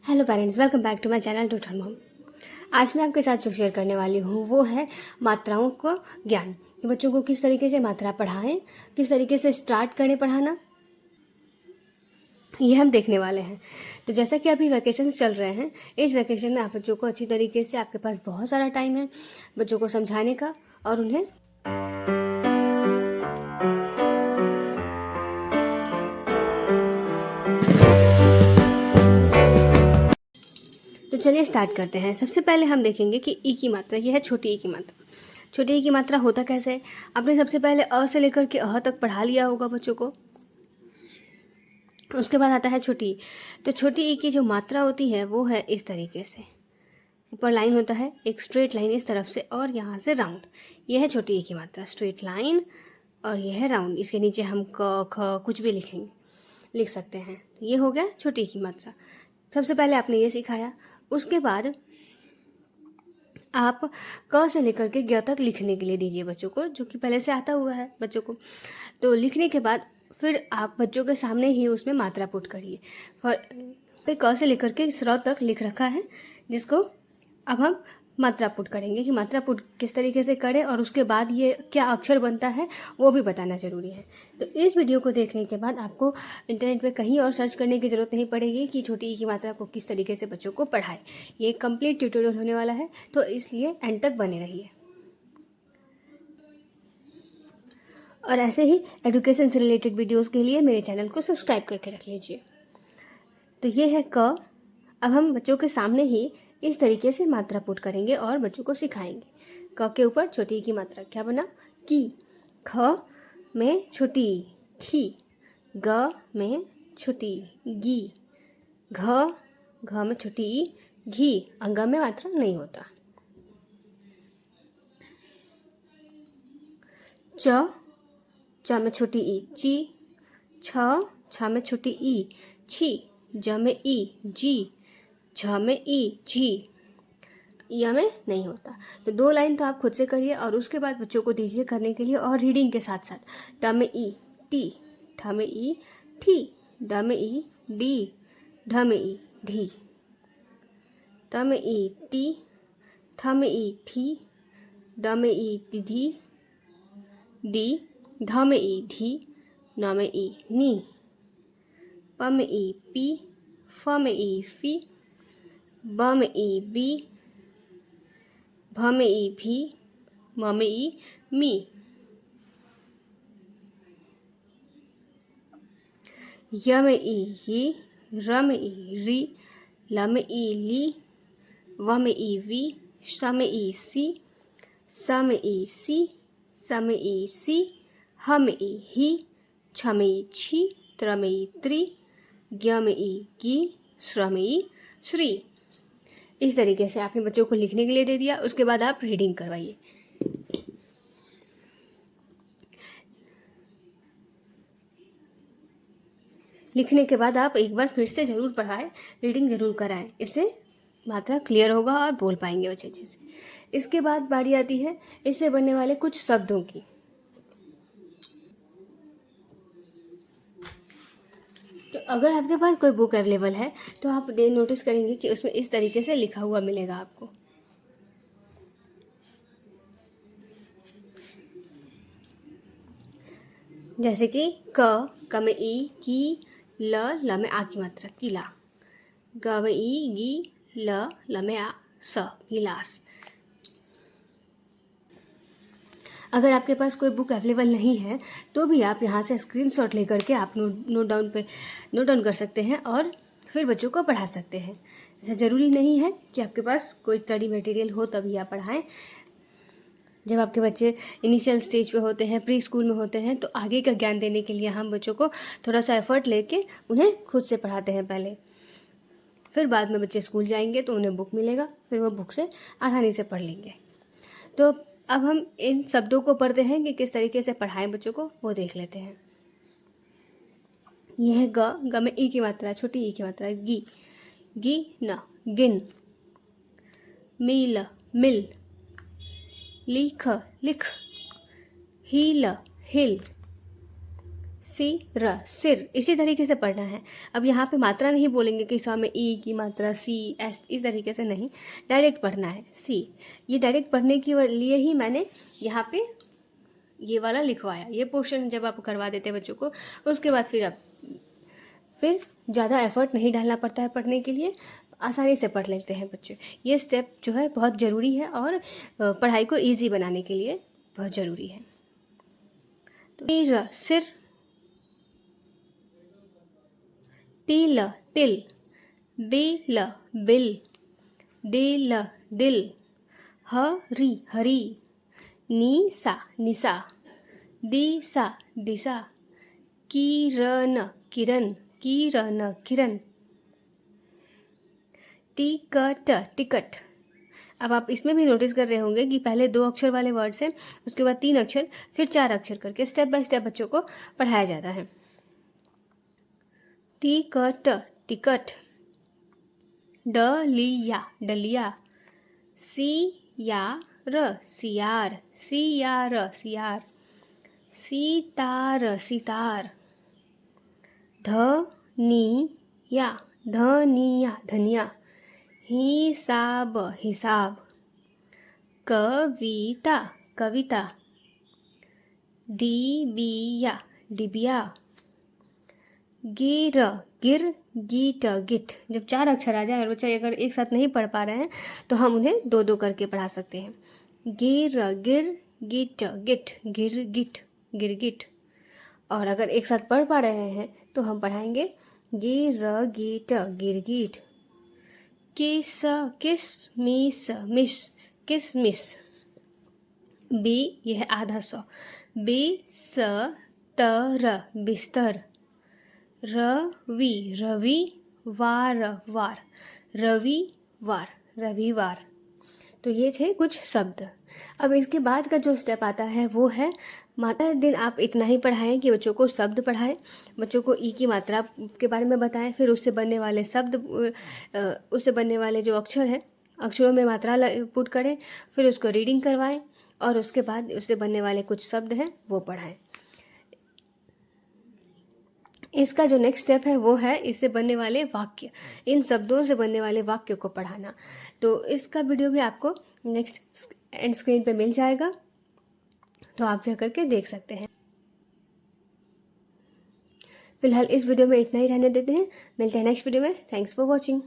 Hello parents, welcome back to my channel to turn mom. आज मैं आपके साथ जो शेयर करने वाली हूँ वो है मात्राओं का ज्ञान, कि बच्चों को किस तरीके से मात्रा पढ़ाएं, किस तरीके से स्टार्ट करें पढ़ाना, ये हम देखने वाले हैं। तो जैसा कि अभी वैकेशन चल रहे हैं, इस वैकेशन में आप बच्चों को अच्छी तरीके से, आपके पास बहुत सारा टाइम है बच्चों को समझाने का और उन्हें तो चलिए स्टार्ट करते हैं। सबसे पहले हम देखेंगे कि ई की मात्रा, यह है छोटी ई की मात्रा। छोटी ई की मात्रा होता कैसे है? आपने सबसे पहले अ से लेकर के अह तक पढ़ा लिया होगा बच्चों को। उसके बाद आता है छोटी ई। तो छोटी ई की जो मात्रा होती है वो है इस तरीके से, ऊपर लाइन होता है, एक स्ट्रेट लाइन इस तरफ से और यहाँ से राउंड। यह है छोटी ई की मात्रा, स्ट्रेट लाइन और यह है राउंड। इसके नीचे हम क ख कुछ भी लिख सकते हैं। ये हो गया छोटी ई की मात्रा। सबसे पहले आपने ये सिखाया। उसके बाद आप क से लेकर के ग तक लिखने के लिए दीजिए बच्चों को, जो कि पहले से आता हुआ है बच्चों को। तो लिखने के बाद फिर आप बच्चों के सामने ही उसमें मात्रा पुट करिए। फिर क से लेकर के स्र तक लिख रखा है, जिसको अब हम मात्रा पुट करेंगे कि मात्रा पुट किस तरीके से करें और उसके बाद ये क्या अक्षर बनता है वो भी बताना ज़रूरी है। तो इस वीडियो को देखने के बाद आपको इंटरनेट पे कहीं और सर्च करने की ज़रूरत नहीं पड़ेगी कि छोटी ई की मात्रा को किस तरीके से बच्चों को पढ़ाए। ये एक कंप्लीट ट्यूटोरियल होने वाला है, तो इसलिए एंड तक बने रहिए। और ऐसे ही एजुकेशन से रिलेटेड वीडियोज़ के लिए मेरे चैनल को सब्सक्राइब करके रख लीजिए। तो ये है क। अब हम बच्चों के सामने ही इस तरीके से मात्रा पुट करेंगे और बच्चों को सिखाएंगे। क के ऊपर छोटी ई की मात्रा क्या बना? की। ख में छोटी ई खी। ग में छोटी ई गी। घ में छोटी ई घी। अंग में मात्रा नहीं होता। च में छोटी ई ची। छ में छोटी ई छी। ज में ई जी। झ में ई झी। य में नहीं होता। तो 2 लाइन तो आप खुद से करिए और उसके बाद बच्चों को दीजिए करने के लिए, और रीडिंग के साथ साथ ट में ई टी। ठ में ई ठी। ड में ई डी। ढ में ई ढी। त में ई टी। थ में ई थी। ड में ई डी। डी। ध में ई धी। न में ई नी। प में ई पी। फ में ई फी। ब में ई बी। भ में ई भी। म में ई मी। य में ई ही। र में ई री। ल में ई ली। व में ई वी। श में ई सी। स में ई सी। स में ई सी। ह में ई ही। छ में ई छी। त्र में ई त्री। ज्ञ में ई गी। श्र में ई श्री। इस तरीके से आपने बच्चों को लिखने के लिए दे दिया। उसके बाद आप रीडिंग करवाइए। लिखने के बाद आप एक बार फिर से ज़रूर पढ़ाएं, रीडिंग ज़रूर कराएं। इससे मात्रा क्लियर होगा और बोल पाएंगे बच्चे अच्छे से। इसके बाद बारी आती है इससे बनने वाले कुछ शब्दों की। तो अगर आपके पास कोई बुक अवेलेबल है तो आप नोटिस करेंगे कि उसमें इस तरीके से लिखा हुआ मिलेगा आपको। जैसे कि क में ई की। ल में आ की मात्रा किला। ग में ई गी। ल में आ स गिलास। अगर आपके पास कोई बुक अवेलेबल नहीं है तो भी आप यहाँ से स्क्रीनशॉट लेकर के आप नोट डाउन कर सकते हैं और फिर बच्चों को पढ़ा सकते हैं। ऐसा ज़रूरी नहीं है कि आपके पास कोई स्टडी मटेरियल हो तभी आप पढ़ाएं। जब आपके बच्चे इनिशियल स्टेज पे होते हैं, प्री स्कूल में होते हैं, तो आगे का ज्ञान देने के लिए हम बच्चों को थोड़ा सा एफर्ट लेके उन्हें खुद से पढ़ाते हैं पहले। फिर बाद में बच्चे स्कूल जाएंगे तो उन्हें बुक मिलेगा, फिर वो बुक से आसानी से पढ़ लेंगे। तो अब हम इन शब्दों को पढ़ते हैं कि किस तरीके से पढ़ाएं बच्चों को, वो देख लेते हैं। यह है ग में ई की मात्रा, छोटी ई की मात्रा गी। गी न गिन। मील मिल। लिख लिख। हील हिल। सिर, इसी तरीके से पढ़ना है। अब यहाँ पे मात्रा नहीं बोलेंगे कि सा में ई की मात्रा सी एस, इस तरीके से नहीं, डायरेक्ट पढ़ना है सी। ये डायरेक्ट पढ़ने के लिए ही मैंने यहाँ पे ये वाला लिखवाया। ये पोर्शन जब आप करवा देते हैं बच्चों को, उसके बाद फिर ज़्यादा एफर्ट नहीं डालना पड़ता है पढ़ने के लिए, आसानी से पढ़ लेते हैं बच्चे। ये स्टेप जो है बहुत ज़रूरी है और पढ़ाई को ईजी बनाने के लिए बहुत ज़रूरी है। तो सिर, तिल तिल, बिल बिल, दिल दिल, हरी हरी, निसा निसा, दिशा दिशा, किरण किरण, किरण किरण, टिकट टिकट। अब आप इसमें भी नोटिस कर रहे होंगे कि पहले 2 अक्षर वाले वर्ड्स हैं, उसके बाद 3 अक्षर, फिर 4 अक्षर करके स्टेप बाय स्टेप बच्चों को पढ़ाया जाता है। टिकट टिकट, डलिया डलिया, सियार सियार, सियार सियार, सितार सितार, धनिया धनिया धनिया, हिसाब हिसाब, कविता कविता, डिबिया डिबिया, गिर गीट गिट। जब 4 अक्षर आ जाए और बच्चे अगर एक साथ नहीं पढ़ पा रहे हैं तो हम उन्हें 2-2 करके पढ़ा सकते हैं। गिर गिट गिट, गिर गिट। और अगर एक साथ पढ़ पा रहे हैं तो हम पढ़ाएंगे गिर गिट। किसमिस मिस, किसमिस। बी, यह है आधा सौ, बिस्तर बिस्तर, रवि वार रविवार रविवार। तो ये थे कुछ शब्द। अब इसके बाद का जो स्टेप आता है वो है मात्रा दिन। आप इतना ही पढ़ाएं कि बच्चों को शब्द पढ़ाएं, बच्चों को ई की मात्रा के बारे में बताएं, फिर उससे बनने वाले शब्द, उससे बनने वाले जो अक्षर हैं, अक्षरों में मात्रा पुट करें, फिर उसको रीडिंग करवाएं और उसके बाद उससे बनने वाले कुछ शब्द हैं वो पढ़ाएं। इसका जो नेक्स्ट स्टेप है वो है इससे बनने वाले वाक्य, इन शब्दों से बनने वाले वाक्य को पढ़ाना। तो इसका वीडियो भी आपको नेक्स्ट एंड स्क्रीन पे मिल जाएगा, तो आप जा करके देख सकते हैं। फिलहाल इस वीडियो में इतना ही रहने देते हैं, मिलते हैं नेक्स्ट वीडियो में। Thanks for watching.